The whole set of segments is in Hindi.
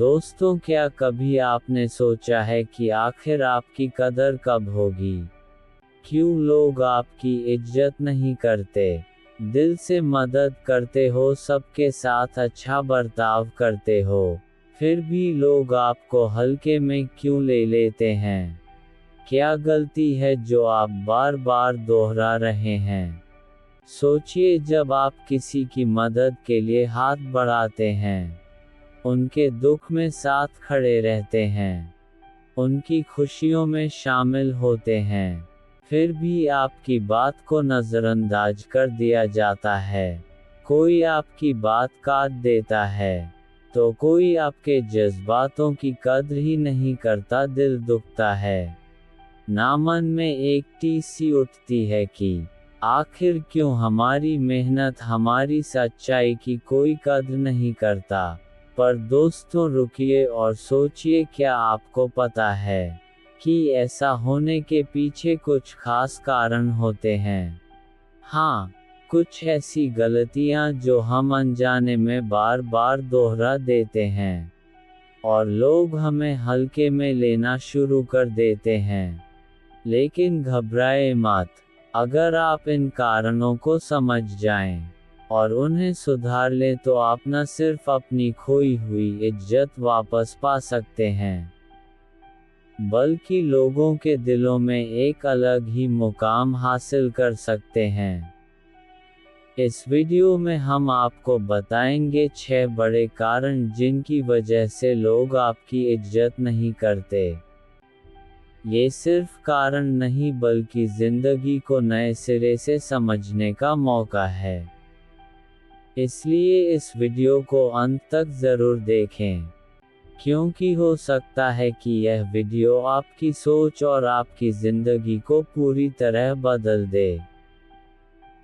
दोस्तों, क्या कभी आपने सोचा है कि आखिर आपकी कदर कब होगी? क्यों लोग आपकी इज्जत नहीं करते? दिल से मदद करते हो, सबके साथ अच्छा बर्ताव करते हो, फिर भी लोग आपको हल्के में क्यों ले लेते हैं? क्या गलती है जो आप बार बार दोहरा रहे हैं? सोचिए, जब आप किसी की मदद के लिए हाथ बढ़ाते हैं, उनके दुख में साथ खड़े रहते हैं, उनकी खुशियों में शामिल होते हैं, फिर भी आपकी बात को नज़रअंदाज कर दिया जाता है। कोई आपकी बात काट देता है, तो कोई आपके जज्बातों की कद्र ही नहीं करता। दिल दुखता है, ना मन में एक टीस सी उठती है कि आखिर क्यों हमारी मेहनत, हमारी सच्चाई की कोई कद्र नहीं करता। पर दोस्तों, रुकिए और सोचिए, क्या आपको पता है कि ऐसा होने के पीछे कुछ खास कारण होते हैं? हाँ, कुछ ऐसी गलतियाँ जो हम अनजाने में बार बार दोहरा देते हैं, और लोग हमें हल्के में लेना शुरू कर देते हैं। लेकिन घबराए मत, अगर आप इन कारणों को समझ जाएं और उन्हें सुधार लें तो आप न सिर्फ अपनी खोई हुई इज्जत वापस पा सकते हैं, बल्कि लोगों के दिलों में एक अलग ही मुकाम हासिल कर सकते हैं। इस वीडियो में हम आपको बताएंगे 6 बड़े कारण जिनकी वजह से लोग आपकी इज्जत नहीं करते। ये सिर्फ कारण नहीं, बल्कि जिंदगी को नए सिरे से समझने का मौका है। इसलिए इस वीडियो को अंत तक ज़रूर देखें, क्योंकि हो सकता है कि यह वीडियो आपकी सोच और आपकी ज़िंदगी को पूरी तरह बदल दे।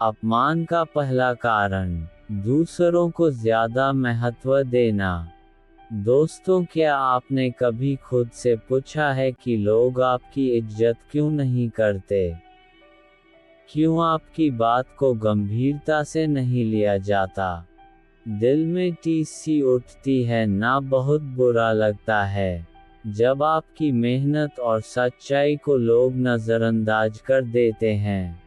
अपमान का पहला कारण, दूसरों को ज़्यादा महत्व देना। दोस्तों, क्या आपने कभी खुद से पूछा है कि लोग आपकी इज्जत क्यों नहीं करते? क्यों आपकी बात को गंभीरता से नहीं लिया जाता? दिल में टीस सी उठती है ना, बहुत बुरा लगता है जब आपकी मेहनत और सच्चाई को लोग नज़रअंदाज कर देते हैं।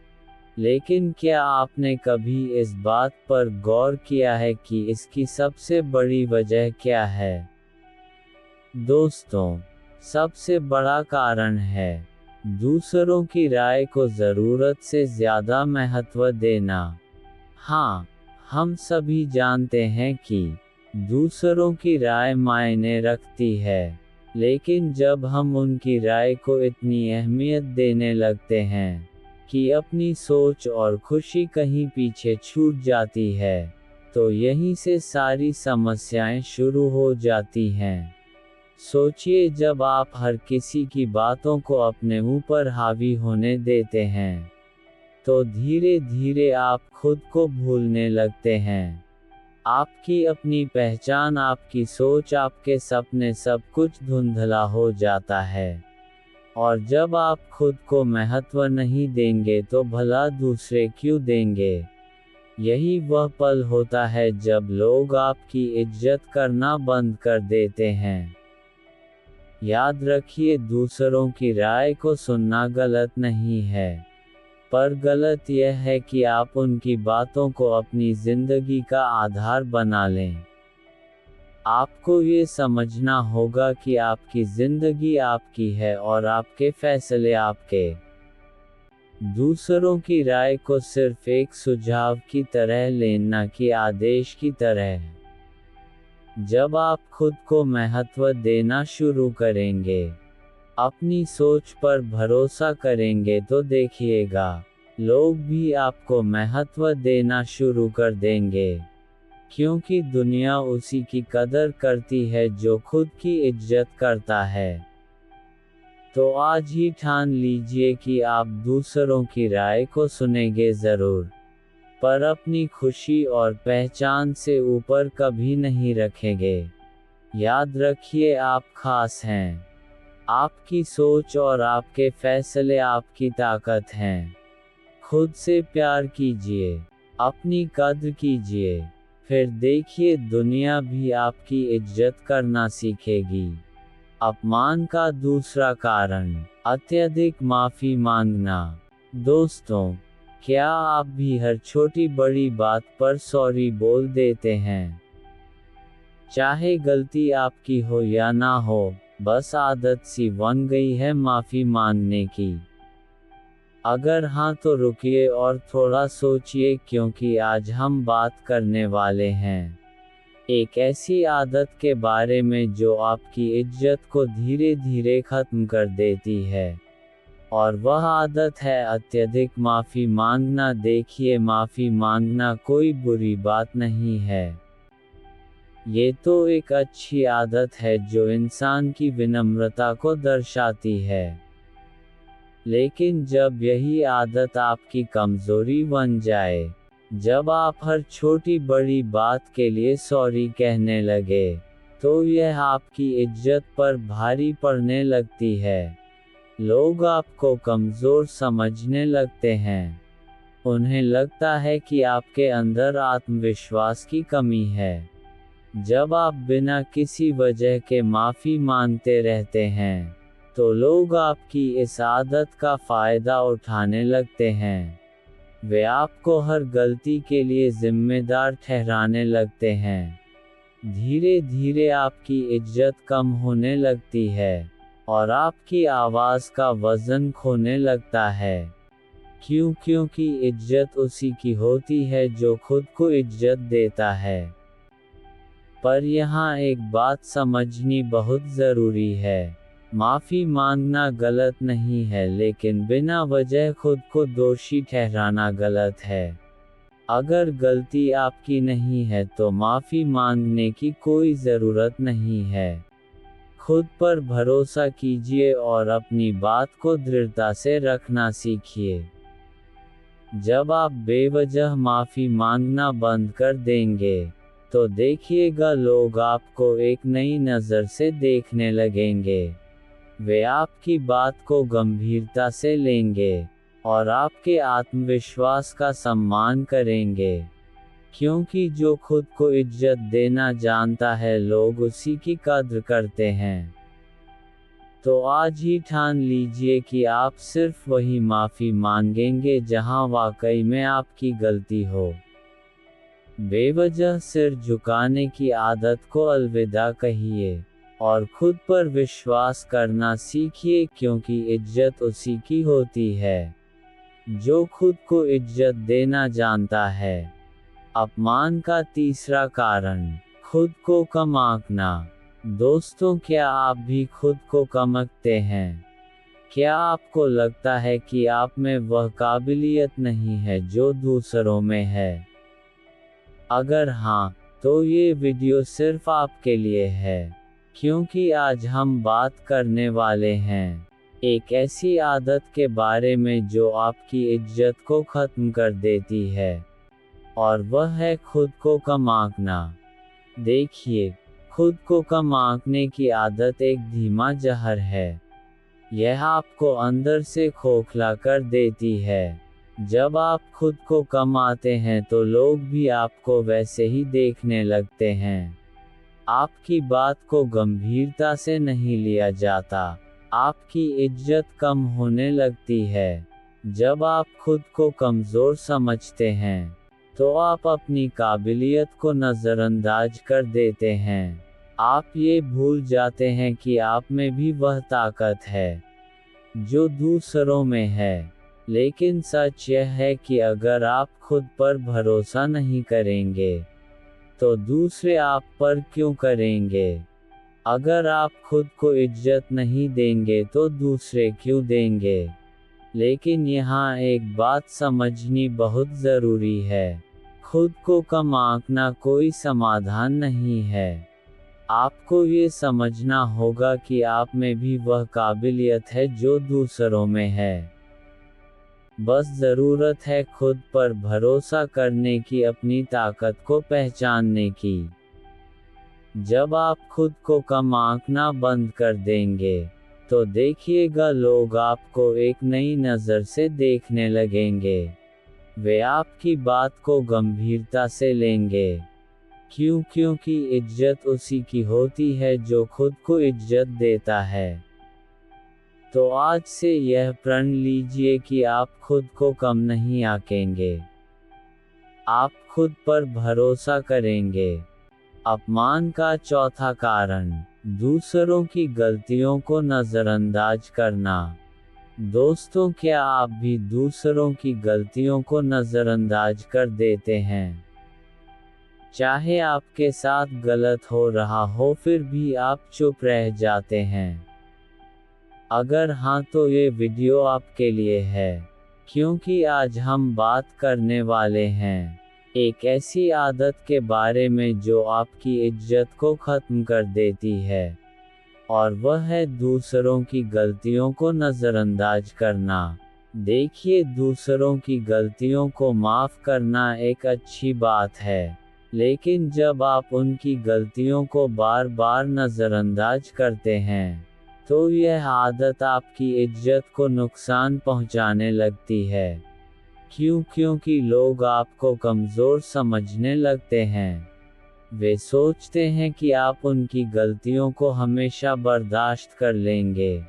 लेकिन क्या आपने कभी इस बात पर गौर किया है कि इसकी सबसे बड़ी वजह क्या है? दोस्तों, सबसे बड़ा कारण है दूसरों की राय को ज़रूरत से ज़्यादा महत्व देना। हाँ, हम सभी जानते हैं कि दूसरों की राय मायने रखती है, लेकिन जब हम उनकी राय को इतनी अहमियत देने लगते हैं कि अपनी सोच और खुशी कहीं पीछे छूट जाती है, तो यहीं से सारी समस्याएं शुरू हो जाती हैं। सोचिए, जब आप हर किसी की बातों को अपने ऊपर हावी होने देते हैं, तो धीरे धीरे आप खुद को भूलने लगते हैं। आपकी अपनी पहचान, आपकी सोच, आपके सपने, सब कुछ धुंधला हो जाता है। और जब आप खुद को महत्व नहीं देंगे तो भला दूसरे क्यों देंगे? यही वह पल होता है जब लोग आपकी इज्जत करना बंद कर देते हैं। याद रखिए, दूसरों की राय को सुनना गलत नहीं है, पर गलत यह है कि आप उनकी बातों को अपनी जिंदगी का आधार बना लें। आपको ये समझना होगा कि आपकी जिंदगी आपकी है और आपके फैसले आपके। दूसरों की राय को सिर्फ एक सुझाव की तरह लेना, कि आदेश की तरह। जब आप खुद को महत्व देना शुरू करेंगे, अपनी सोच पर भरोसा करेंगे, तो देखिएगा, लोग भी आपको महत्व देना शुरू कर देंगे, क्योंकि दुनिया उसी की कदर करती है जो खुद की इज्जत करता है। तो आज ही ठान लीजिए कि आप दूसरों की राय को सुनेंगे ज़रूर, पर अपनी खुशी और पहचान से ऊपर कभी नहीं रखेंगे। याद रखिए, आप खास हैं। आपकी सोच और आपके फैसले आपकी ताकत हैं। खुद से प्यार कीजिए, अपनी कद्र कीजिए, फिर देखिए दुनिया भी आपकी इज्जत करना सीखेगी। अपमान का दूसरा कारण, अत्यधिक माफ़ी मांगना। दोस्तों, क्या आप भी हर छोटी बड़ी बात पर सॉरी बोल देते हैं? चाहे गलती आपकी हो या ना हो, बस आदत सी बन गई है माफ़ी मांगने की। अगर हाँ तो रुकिए और थोड़ा सोचिए, क्योंकि आज हम बात करने वाले हैं एक ऐसी आदत के बारे में जो आपकी इज्जत को धीरे धीरे खत्म कर देती है। और वह आदत है अत्यधिक माफ़ी मांगना। देखिए, माफ़ी मांगना कोई बुरी बात नहीं है। ये तो एक अच्छी आदत है जो इंसान की विनम्रता को दर्शाती है। लेकिन जब यही आदत आपकी कमज़ोरी बन जाए, जब आप हर छोटी बड़ी बात के लिए सॉरी कहने लगे, तो यह आपकी इज्जत पर भारी पड़ने लगती है। लोग आपको कमज़ोर समझने लगते हैं। उन्हें लगता है कि आपके अंदर आत्मविश्वास की कमी है। जब आप बिना किसी वजह के माफ़ी मांगते रहते हैं, तो लोग आपकी इस आदत का फ़ायदा उठाने लगते हैं। वे आपको हर गलती के लिए जिम्मेदार ठहराने लगते हैं। धीरे धीरे आपकी इज्जत कम होने लगती है, और आपकी आवाज़ का वज़न खोने लगता है। क्योंकि इज्जत उसी की होती है जो खुद को इज्जत देता है। पर यहाँ एक बात समझनी बहुत ज़रूरी है। माफ़ी मांगना गलत नहीं है, लेकिन बिना वजह खुद को दोषी ठहराना गलत है। अगर गलती आपकी नहीं है तो माफ़ी मांगने की कोई ज़रूरत नहीं है। खुद पर भरोसा कीजिए और अपनी बात को दृढ़ता से रखना सीखिए। जब आप बेवजह माफ़ी मांगना बंद कर देंगे, तो देखिएगा लोग आपको एक नई नज़र से देखने लगेंगे। वे आपकी बात को गंभीरता से लेंगे, और आपके आत्मविश्वास का सम्मान करेंगे। क्योंकि जो खुद को इज्जत देना जानता है, लोग उसी की कद्र करते हैं। तो आज ही ठान लीजिए कि आप सिर्फ वही माफ़ी मांगेंगे जहां वाकई में आपकी गलती हो। बेवजह सिर झुकाने की आदत को अलविदा कहिए, और खुद पर विश्वास करना सीखिए, क्योंकि इज्जत उसी की होती है जो खुद को इज्जत देना जानता है। अपमान का तीसरा कारण, खुद को कम आंकना। दोस्तों, क्या आप भी खुद को कम आंकते हैं? क्या आपको लगता है कि आप में वह काबिलियत नहीं है जो दूसरों में है? अगर हाँ, तो ये वीडियो सिर्फ आपके लिए है। क्योंकि आज हम बात करने वाले हैं एक ऐसी आदत के बारे में जो आपकी इज्जत को खत्म कर देती है, और वह है खुद को कम आंकना। देखिए, खुद को कम आंकने की आदत एक धीमा जहर है। यह आपको अंदर से खोखला कर देती है। जब आप खुद को कम आते हैं तो लोग भी आपको वैसे ही देखने लगते हैं। आपकी बात को गंभीरता से नहीं लिया जाता। आपकी इज्जत कम होने लगती है। जब आप खुद को कमज़ोर समझते हैं, तो आप अपनी काबिलियत को नज़रअंदाज कर देते हैं। आप ये भूल जाते हैं कि आप में भी वह ताकत है जो दूसरों में है। लेकिन सच यह है कि अगर आप खुद पर भरोसा नहीं करेंगे, तो दूसरे आप पर क्यों करेंगे? अगर आप खुद को इज्जत नहीं देंगे तो दूसरे क्यों देंगे? लेकिन यहाँ एक बात समझनी बहुत ज़रूरी है। खुद को कम आंकना कोई समाधान नहीं है। आपको ये समझना होगा कि आप में भी वह काबिलियत है जो दूसरों में है। बस ज़रूरत है खुद पर भरोसा करने की, अपनी ताकत को पहचानने की। जब आप खुद को कम आंकना बंद कर देंगे, तो देखिएगा लोग आपको एक नई नज़र से देखने लगेंगे। वे आपकी बात को गंभीरता से लेंगे, क्यों? क्योंकि इज्जत उसी की होती है जो खुद को इज्जत देता है। तो आज से यह प्रण लीजिए कि आप खुद को कम नहीं आंकेंगे। आप खुद पर भरोसा करेंगे। अपमान का चौथा कारण, दूसरों की गलतियों को नज़रअंदाज करना। दोस्तों, क्या आप भी दूसरों की गलतियों को नज़रअंदाज कर देते हैं? चाहे आपके साथ गलत हो रहा हो फिर भी आप चुप रह जाते हैं। अगर हाँ तो ये वीडियो आपके लिए है, क्योंकि आज हम बात करने वाले हैं एक ऐसी आदत के बारे में जो आपकी इज्जत को ख़त्म कर देती है, और वह है दूसरों की गलतियों को नज़रअंदाज करना। देखिए, दूसरों की गलतियों को माफ़ करना एक अच्छी बात है, लेकिन जब आप उनकी गलतियों को बार बार नज़रअंदाज करते हैं, तो यह आदत आपकी इज्जत को नुकसान पहुंचाने लगती है। क्यों? क्योंकि लोग आपको कमज़ोर समझने लगते हैं। वे सोचते हैं कि आप उनकी गलतियों को हमेशा बर्दाश्त कर लेंगे।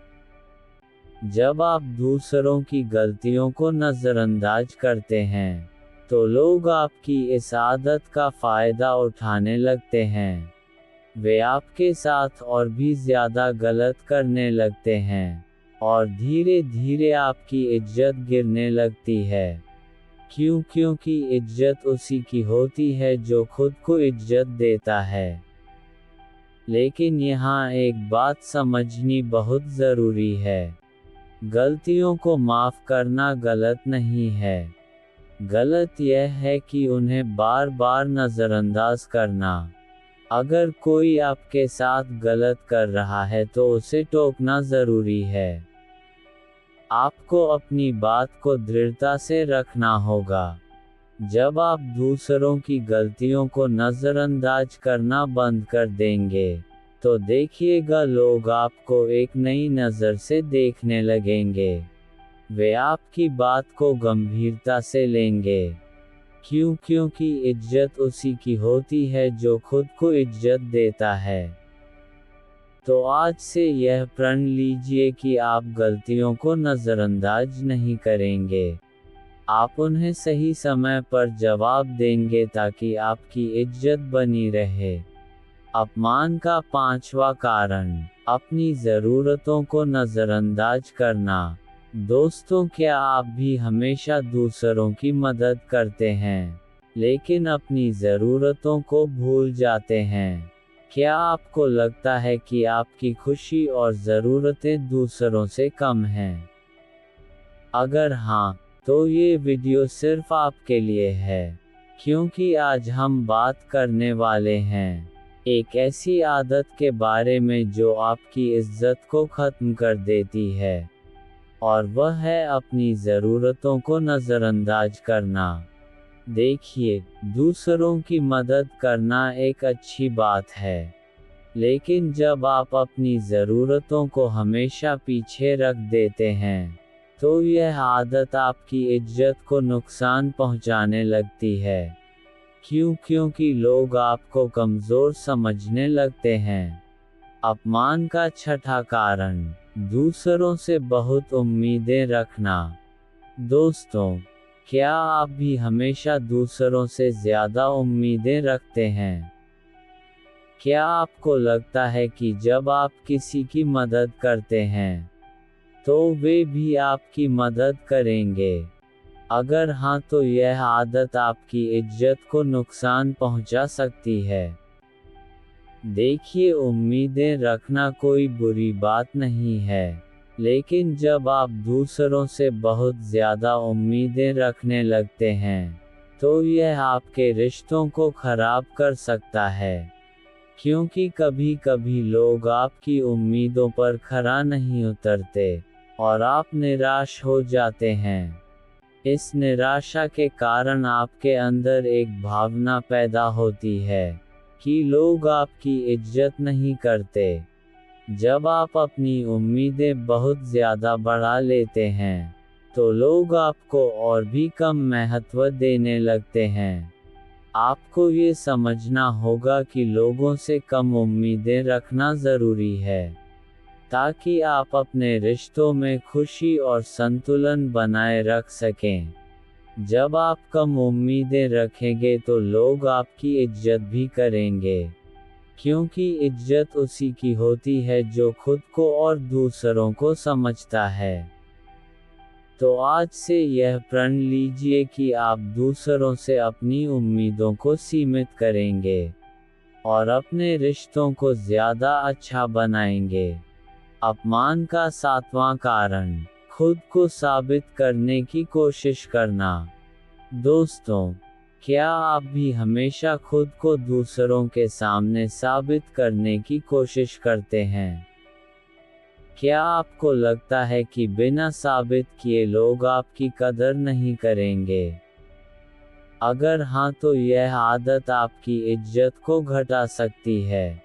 जब आप दूसरों की गलतियों को नज़रअंदाज करते हैं, तो लोग आपकी इस आदत का फ़ायदा उठाने लगते हैं। वे आपके साथ और भी ज़्यादा गलत करने लगते हैं, और धीरे धीरे आपकी इज्जत गिरने लगती है। क्यों? क्योंकि इज्जत उसी की होती है जो खुद को इज्जत देता है। लेकिन यहाँ एक बात समझनी बहुत ज़रूरी है। गलतियों को माफ़ करना गलत नहीं है। गलत यह है कि उन्हें बार बार नज़रअंदाज करना। अगर कोई आपके साथ गलत कर रहा है तो उसे टोकना ज़रूरी है। आपको अपनी बात को दृढ़ता से रखना होगा। जब आप दूसरों की गलतियों को नज़रअंदाज करना बंद कर देंगे, तो देखिएगा लोग आपको एक नई नज़र से देखने लगेंगे। वे आपकी बात को गंभीरता से लेंगे। क्यों? क्योंकि इज्जत उसी की होती है जो खुद को इज्जत देता है। तो आज से यह प्रण लीजिए कि आप गलतियों को नज़रअंदाज नहीं करेंगे। आप उन्हें सही समय पर जवाब देंगे ताकि आपकी इज्जत बनी रहे। अपमान का पांचवा कारण, अपनी ज़रूरतों को नज़रअंदाज करना। दोस्तों, क्या आप भी हमेशा दूसरों की मदद करते हैं, लेकिन अपनी ज़रूरतों को भूल जाते हैं? क्या आपको लगता है कि आपकी खुशी और ज़रूरतें दूसरों से कम हैं? अगर हाँ, तो ये वीडियो सिर्फ आपके लिए है, क्योंकि आज हम बात करने वाले हैं एक ऐसी आदत के बारे में जो आपकी इज्जत को ख़त्म कर देती है, और वह है अपनी ज़रूरतों को नज़रअंदाज करना। देखिए, दूसरों की मदद करना एक अच्छी बात है, लेकिन जब आप अपनी ज़रूरतों को हमेशा पीछे रख देते हैं, तो यह आदत आपकी इज्जत को नुकसान पहुंचाने लगती है। क्यों? क्योंकि लोग आपको कमज़ोर समझने लगते हैं। अपमान का छठा कारण, दूसरों से बहुत उम्मीदें रखना। दोस्तों, क्या आप भी हमेशा दूसरों से ज़्यादा उम्मीदें रखते हैं? क्या आपको लगता है कि जब आप किसी की मदद करते हैं, तो वे भी आपकी मदद करेंगे? अगर हाँ तो यह आदत आपकी इज्जत को नुकसान पहुंचा सकती है। देखिए, उम्मीदें रखना कोई बुरी बात नहीं है, लेकिन जब आप दूसरों से बहुत ज़्यादा उम्मीदें रखने लगते हैं, तो यह आपके रिश्तों को खराब कर सकता है। क्योंकि कभी कभी लोग आपकी उम्मीदों पर खरा नहीं उतरते, और आप निराश हो जाते हैं। इस निराशा के कारण आपके अंदर एक भावना पैदा होती है कि लोग आपकी इज्जत नहीं करते। जब आप अपनी उम्मीदें बहुत ज़्यादा बढ़ा लेते हैं, तो लोग आपको और भी कम महत्व देने लगते हैं। आपको ये समझना होगा कि लोगों से कम उम्मीदें रखना ज़रूरी है, ताकि आप अपने रिश्तों में खुशी और संतुलन बनाए रख सकें। जब आप कम उम्मीदें रखेंगे तो लोग आपकी इज्जत भी करेंगे, क्योंकि इज्जत उसी की होती है जो खुद को और दूसरों को समझता है। तो आज से यह प्रण लीजिए कि आप दूसरों से अपनी उम्मीदों को सीमित करेंगे और अपने रिश्तों को ज़्यादा अच्छा बनाएंगे। अपमान का 7वां कारण, खुद को साबित करने की कोशिश करना। दोस्तों, क्या आप भी हमेशा खुद को दूसरों के सामने साबित करने की कोशिश करते हैं? क्या आपको लगता है कि बिना साबित किए लोग आपकी कदर नहीं करेंगे? अगर हाँ, तो यह आदत आपकी इज्जत को घटा सकती है।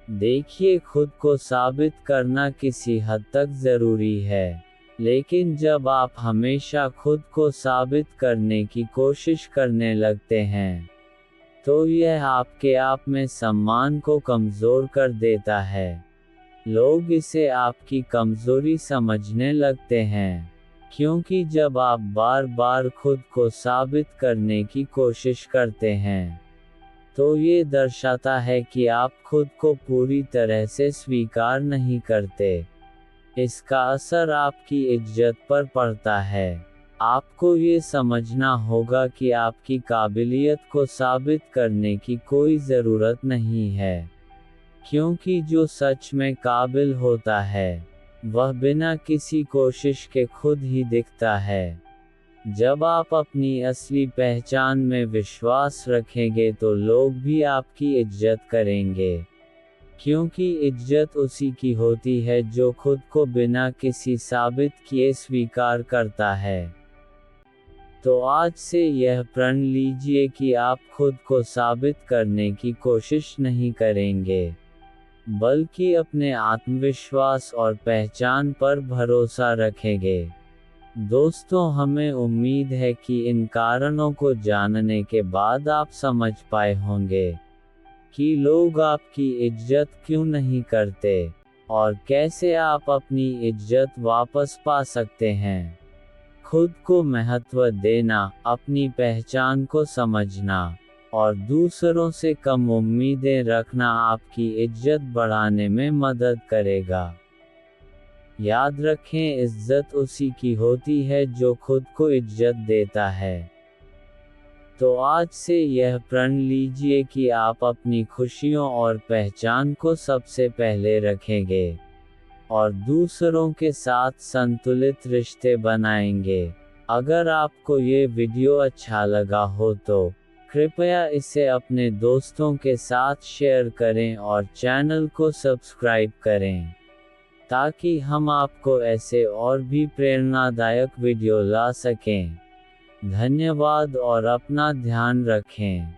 देखिए, खुद को साबित करना किसी हद तक ज़रूरी है, लेकिन जब आप हमेशा खुद को साबित करने की कोशिश करने लगते हैं, तो यह आपके आप में सम्मान को कमज़ोर कर देता है। लोग इसे आपकी कमज़ोरी समझने लगते हैं, क्योंकि जब आप बार बार खुद को साबित करने की कोशिश करते हैं, तो ये दर्शाता है कि आप खुद को पूरी तरह से स्वीकार नहीं करते। इसका असर आपकी इज्जत पर पड़ता है। आपको ये समझना होगा कि आपकी काबिलियत को साबित करने की कोई ज़रूरत नहीं है, क्योंकि जो सच में काबिल होता है, वह बिना किसी कोशिश के खुद ही दिखता है। जब आप अपनी असली पहचान में विश्वास रखेंगे तो लोग भी आपकी इज्जत करेंगे, क्योंकि इज्जत उसी की होती है जो खुद को बिना किसी साबित किए स्वीकार करता है। तो आज से यह प्रण लीजिए कि आप खुद को साबित करने की कोशिश नहीं करेंगे, बल्कि अपने आत्मविश्वास और पहचान पर भरोसा रखेंगे। दोस्तों, हमें उम्मीद है कि इन कारणों को जानने के बाद आप समझ पाए होंगे कि लोग आपकी इज्जत क्यों नहीं करते, और कैसे आप अपनी इज्जत वापस पा सकते हैं। खुद को महत्व देना, अपनी पहचान को समझना और दूसरों से कम उम्मीदें रखना आपकी इज्जत बढ़ाने में मदद करेगा। याद रखें, इज्जत उसी की होती है जो खुद को इज्जत देता है। तो आज से यह प्रण लीजिए कि आप अपनी खुशियों और पहचान को सबसे पहले रखेंगे और दूसरों के साथ संतुलित रिश्ते बनाएंगे। अगर आपको ये वीडियो अच्छा लगा हो तो कृपया इसे अपने दोस्तों के साथ शेयर करें और चैनल को सब्सक्राइब करें, ताकि हम आपको ऐसे और भी प्रेरणादायक वीडियो ला सकें। धन्यवाद और अपना ध्यान रखें।